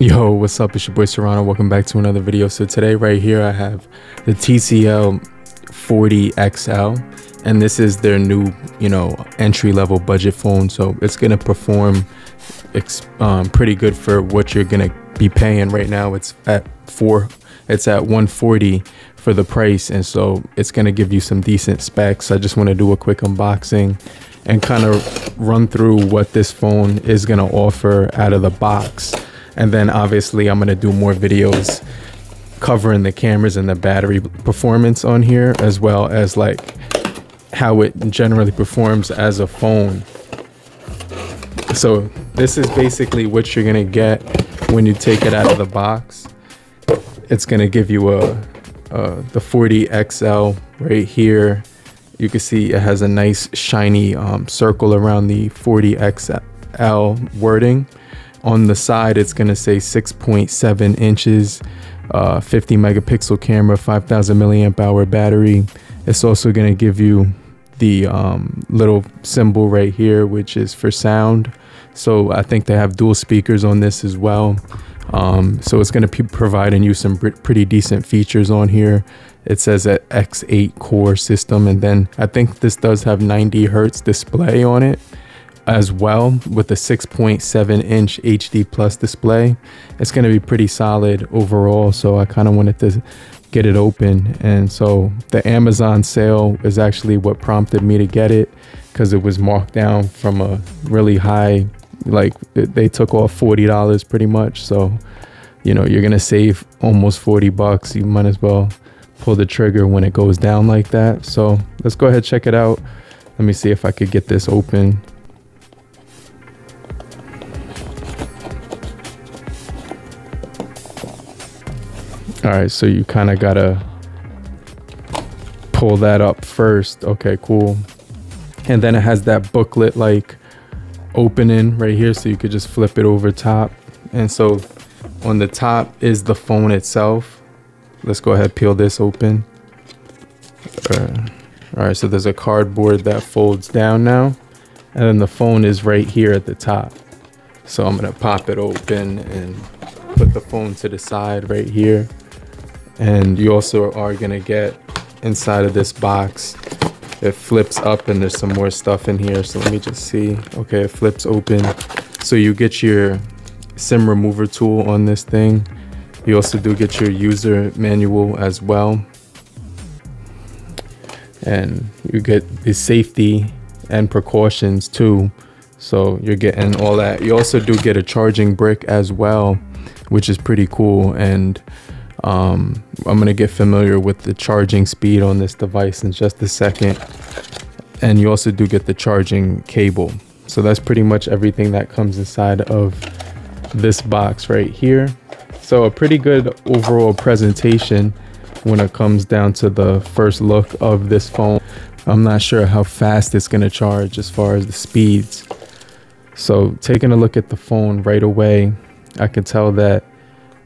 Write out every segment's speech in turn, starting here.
Yo, what's up? It's your boy Serrano. Welcome back to another video. So today right here I have the TCL 40XL, and this is their new, entry-level budget phone. So it's gonna perform pretty good for what you're gonna be paying right now. It's at 140 for the price, and so it's gonna give you some decent specs. I just want to do a quick unboxing and kind of run through what this phone is gonna offer out of the box. And then obviously I'm going to do more videos covering the cameras and the battery performance on here, as well as like how it generally performs as a phone. So this is basically what you're going to get when you take it out of the box. It's going to give you the 40XL right here. You can see it has a nice shiny circle around the 40XL wording. On the side, it's going to say 6.7 inches, 50 megapixel camera, 5,000 milliamp hour battery. It's also going to give you the little symbol right here, which is for sound. So I think they have dual speakers on this as well. So it's going to be providing you some pretty decent features on here. It says an X8 core system, and then I think this does have 90 hertz display on it as well, with a 6.7 inch HD plus display. It's going to be pretty solid overall, so I kind of wanted to get it open. And so the Amazon sale is actually what prompted me to get it, because it was marked down from a really high, like they took off $40 pretty much. So you're gonna save almost 40 bucks. You might as well pull the trigger when it goes down like that. So let's go ahead, check it out. Let me see if I could get this open. All right, so you kind of gotta pull that up first. Okay, cool. And then it has that booklet like opening right here, so you could just flip it over top. And so on the top is the phone itself. Let's go ahead, peel this open. All right, so there's a cardboard that folds down now, and then the phone is right here at the top. So I'm gonna pop it open and put the phone to the side right here. And you also are gonna get inside of this box, it flips up and there's some more stuff in here. So let me just see. Okay, it flips open. So you get your SIM remover tool on this thing. You also do get your user manual as well. And you get the safety and precautions too. So you're getting all that. You also do get a charging brick as well, which is pretty cool. And I'm gonna get familiar with the charging speed on this device in just a second. And you also do get the charging cable. So that's pretty much everything that comes inside of this box right here. So a pretty good overall presentation when it comes down to the first look of this phone. I'm not sure how fast it's gonna charge as far as the speeds. So taking a look at the phone right away, I can tell that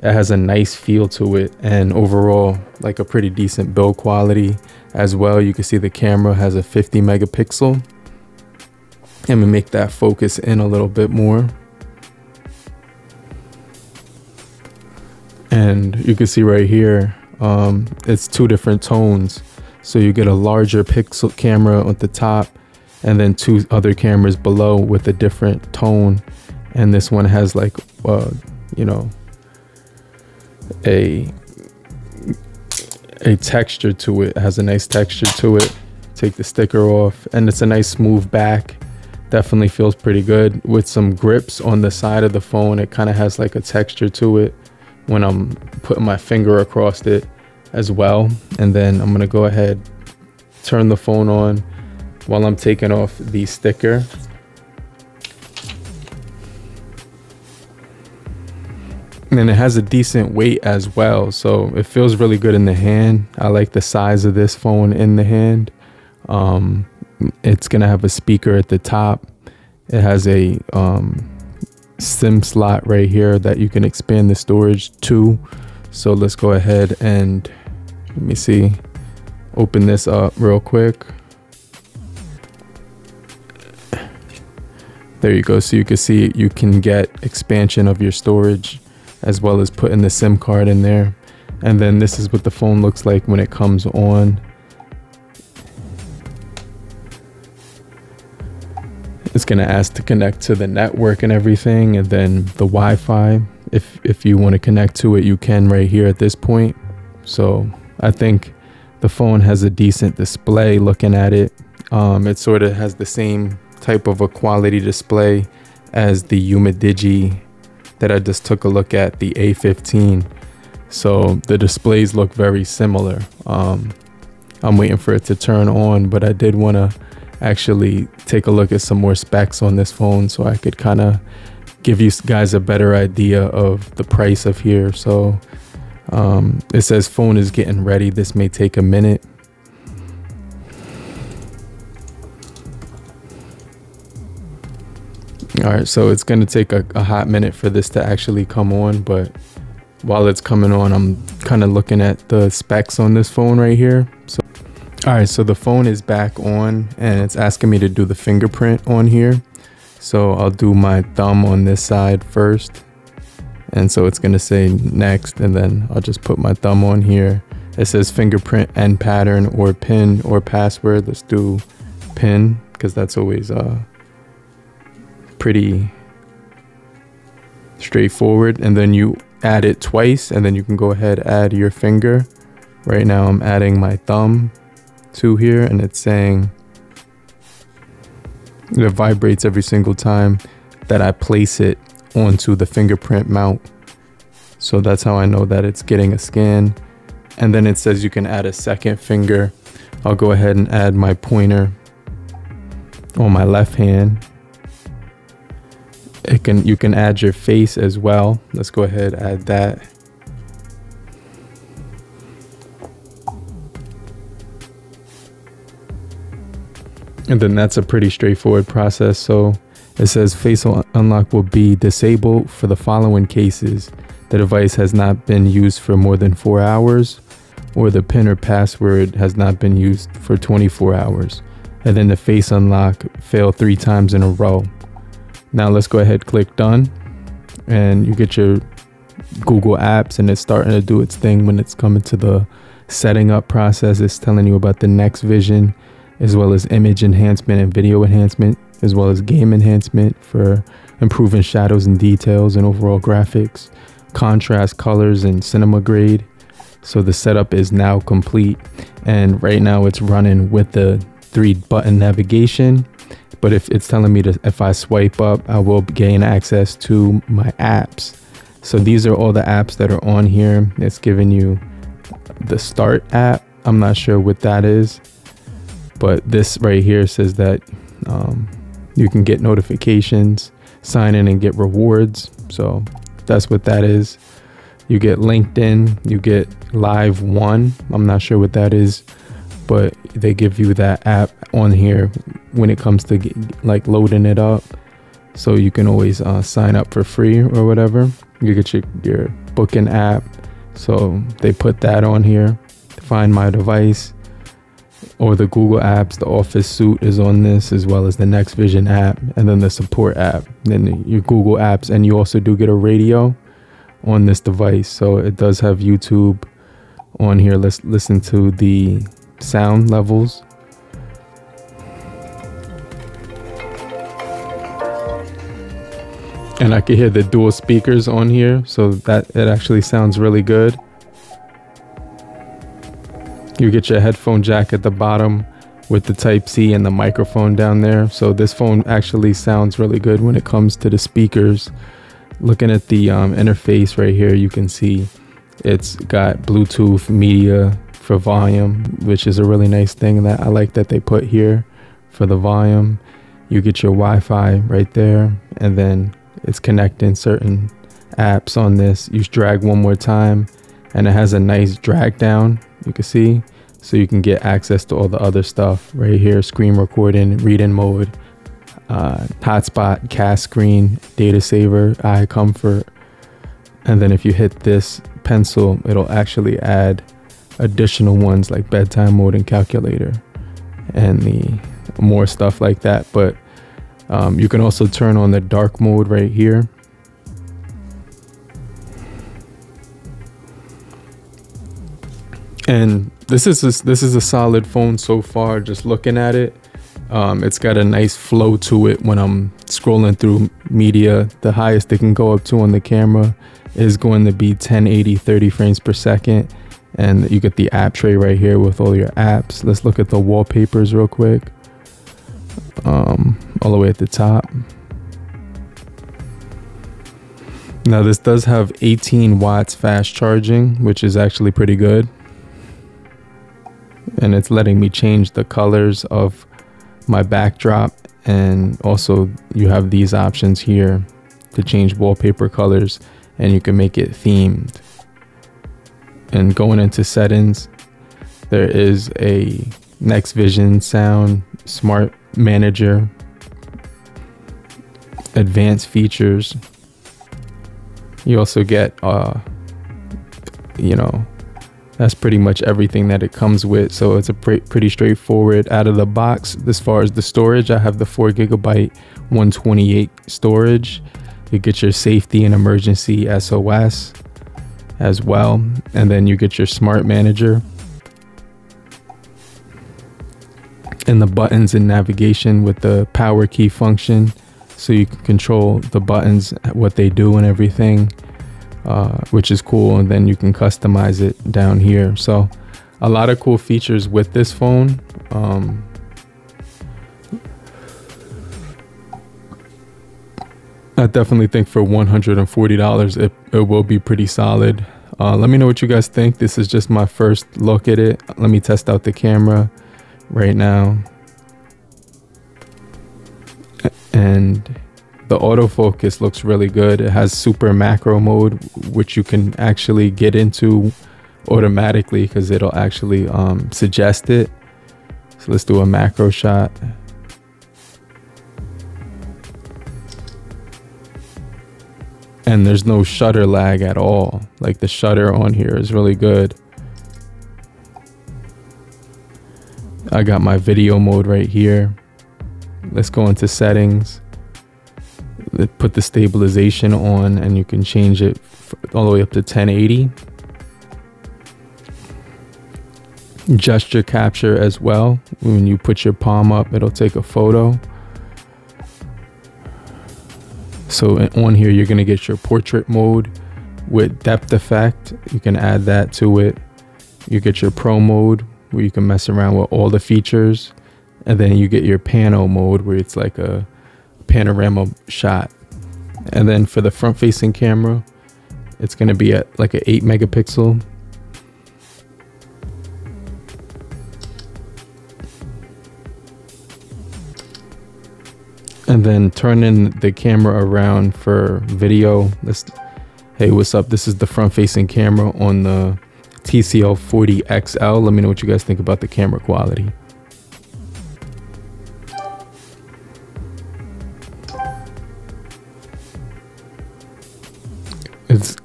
it has a nice feel to it, and overall like a pretty decent build quality as well. You can see the camera has a 50 megapixel. Let me make that focus in a little bit more. And you can see right here, it's two different tones. So you get a larger pixel camera at the top, and then two other cameras below with a different tone. And this one has like, a texture to it. It has a nice texture to it. Take the sticker off, and it's a nice smooth back. Definitely feels pretty good with some grips on the side of the phone. It kind of has like a texture to it when I'm putting my finger across it as well. And then I'm gonna go ahead, turn the phone on while I'm taking off the sticker. And it has a decent weight as well, so it feels really good in the hand. I like the size of this phone in the hand. It's gonna have a speaker at the top. It has a SIM slot right here that you can expand the storage to. So let's go ahead and let me see, open this up real quick. There you go. So you can see you can get expansion of your storage as well as putting the SIM card in there. And then this is what the phone looks like when it comes on. It's going to ask to connect to the network and everything, and then the Wi-Fi. If you want to connect to it, you can right here at this point. So I think the phone has a decent display looking at it. It sort of has the same type of a quality display as the Umidigi that I just took a look at, the A15. So the displays look very similar. I'm waiting for it to turn on, but I did want to actually take a look at some more specs on this phone so I could kind of give you guys a better idea of the price of here. So it says phone is getting ready. This may take a minute. All right, so it's going to take a hot minute for this to actually come on, but while it's coming on, I'm kind of looking at the specs on this phone right here. So, all right, so the phone is back on and it's asking me to do the fingerprint on here. So I'll do my thumb on this side first. And so it's going to say next, and then I'll just put my thumb on here. It says fingerprint and pattern or PIN or password. Let's do PIN because that's always pretty straightforward. And then you add it twice, and then you can go ahead add your finger. Right now I'm adding my thumb to here, and it's saying it vibrates every single time that I place it onto the fingerprint mount. So that's how I know that it's getting a scan. And then it says you can add a second finger. I'll go ahead and add my pointer on my left hand. You can add your face as well. Let's go ahead add that. And then that's a pretty straightforward process. So it says face unlock will be disabled for the following cases: the device has not been used for more than 4 hours, or the PIN or password has not been used for 24 hours. And then the face unlock failed 3 times in a row. Now let's go ahead, click done, and you get your Google apps, and it's starting to do its thing when it's coming to the setting up process. It's telling you about the next vision, as well as image enhancement and video enhancement, as well as game enhancement for improving shadows and details and overall graphics, contrast, colors, and cinema grade. So the setup is now complete, and right now it's running with the 3-button navigation. But if it's telling me if I swipe up, I will gain access to my apps. So these are all the apps that are on here. It's giving you the start app. I'm not sure what that is, but this right here says that you can get notifications, sign in and get rewards. So that's what that is. You get LinkedIn, you get Live One. I'm not sure what that is, but they give you that app on here when it comes to like loading it up. So you can always sign up for free or whatever. You get your booking app. So they put that on here. Find My Device, or the Google apps. The Office Suite is on this, as well as the Next Vision app, and then the support app, then your Google apps. And you also do get a radio on this device. So it does have YouTube on here. Let's listen to the sound levels. And I can hear the dual speakers on here, so that it actually sounds really good. You get your headphone jack at the bottom with the Type-C and the microphone down there. So this phone actually sounds really good when it comes to the speakers. Looking at the interface right here, you can see it's got Bluetooth media for volume, which is a really nice thing that I like that they put here for the volume. You get your Wi-Fi right there, and then it's connecting certain apps on this. You drag one more time, and it has a nice drag down, you can see, so you can get access to all the other stuff right here: screen recording, read-in mode, hotspot, cast screen, data saver, eye comfort. And then if you hit this pencil, it'll actually add additional ones like bedtime mode and calculator and the more stuff like that. But you can also turn on the dark mode right here. And this is a solid phone so far. Just looking at it, it's got a nice flow to it when I'm scrolling through media. The highest it can go up to on the camera is going to be 1080 30 frames per second. And you get the app tray right here with all your apps. Let's look at the wallpapers real quick. All the way at the top. Now this does have 18 watts fast charging, which is actually pretty good. And it's letting me change the colors of my backdrop, and also you have these options here to change wallpaper colors, and you can make it themed. And going into settings, there is a Next Vision sound, smart manager, advanced features. You also get that's pretty much everything that it comes with. So it's a pretty straightforward out of the box. As far as the storage, I have the 4GB 128 storage. You get your safety and emergency SOS as well, and then you get your smart manager and the buttons and navigation with the power key function, so you can control the buttons, what they do and everything. Which is cool, and then you can customize it down here. So a lot of cool features with this phone. I definitely think for $140 it will be pretty solid. Let me know what you guys think. This is just my first look at it. Let me test out the camera right now. And the autofocus looks really good. It has super macro mode, which you can actually get into automatically because it'll actually suggest it. So let's do a macro shot. And there's no shutter lag at all. Like, the shutter on here is really good. I got my video mode right here. Let's go into settings. Put the stabilization on, and you can change it all the way up to 1080. Gesture capture as well. When you put your palm up, it'll take a photo. So on here, you're going to get your portrait mode with depth effect. You can add that to it. You get your pro mode where you can mess around with all the features. And then you get your pano mode where it's like a panorama shot. And then for the front facing camera, it's going to be at like an 8 megapixel. And then turning the camera around for video. Hey, what's up? This is the front facing camera on the TCL 40XL. Let me know what you guys think about the camera quality.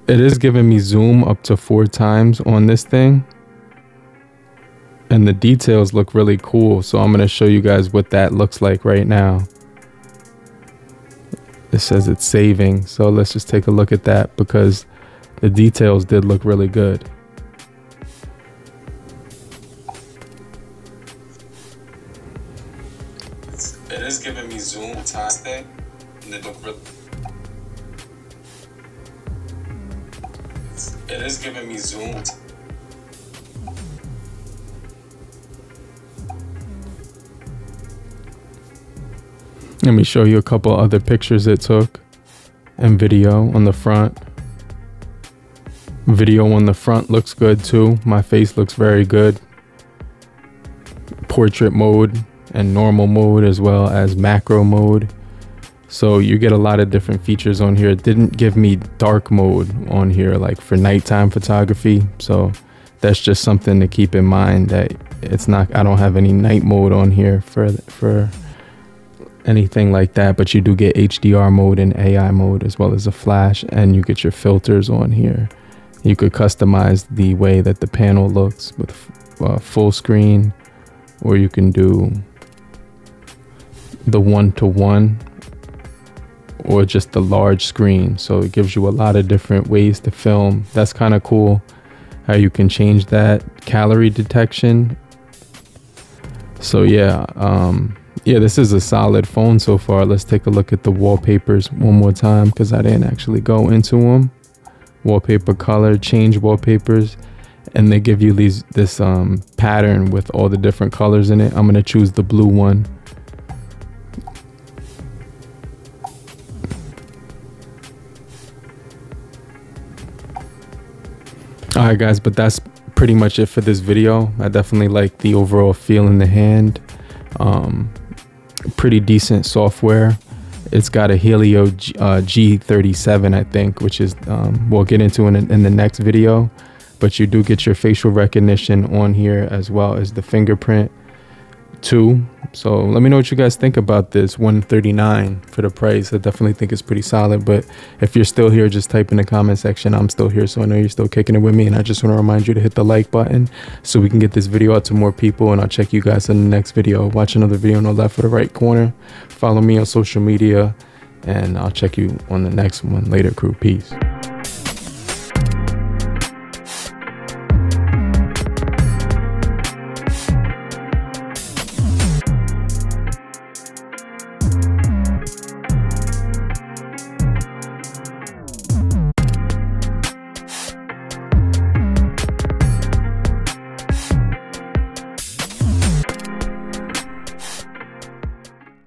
It is giving me zoom up to 4 times on this thing, and the details look really cool. So I'm going to show you guys what that looks like right now. It says it's saving, so let's just take a look at that because the details did look really good. It is giving me zoom fantastic, and it look really. It is giving me zoom. Let me show you a couple other pictures it took, and video on the front. Video on the front looks good too. My face looks very good. Portrait mode and normal mode, as well as macro mode. So you get a lot of different features on here. It didn't give me dark mode on here, like for nighttime photography. So that's just something to keep in mind, that it's not, I don't have any night mode on here for anything like that, but you do get HDR mode and AI mode, as well as a flash, and you get your filters on here. You could customize the way that the panel looks with full screen, or you can do the 1:1, or just the large screen. So it gives you a lot of different ways to film. That's kind of cool. how you can change that calorie detection. So yeah, this is a solid phone so far. Let's take a look at the wallpapers one more time, because I didn't actually go into them. Wallpaper color, change wallpapers, and they give you this pattern with all the different colors in it. I'm gonna choose the blue one. All right guys, but that's pretty much it for this video. I definitely like the overall feel in the hand. Pretty decent software. It's got a Helio G37, I think, which is we'll get into in the next video. But you do get your facial recognition on here, as well as the fingerprint too. So let me know what you guys think about this. $139 for the price. I definitely think it's pretty solid. But if you're still here, just type in the comment section. I'm still here, so I know you're still kicking it with me. And I just want to remind you to hit the like button so we can get this video out to more people. And I'll check you guys in the next video. Watch another video on the left or the right corner. Follow me on social media, and I'll check you on the next one later, crew. Peace.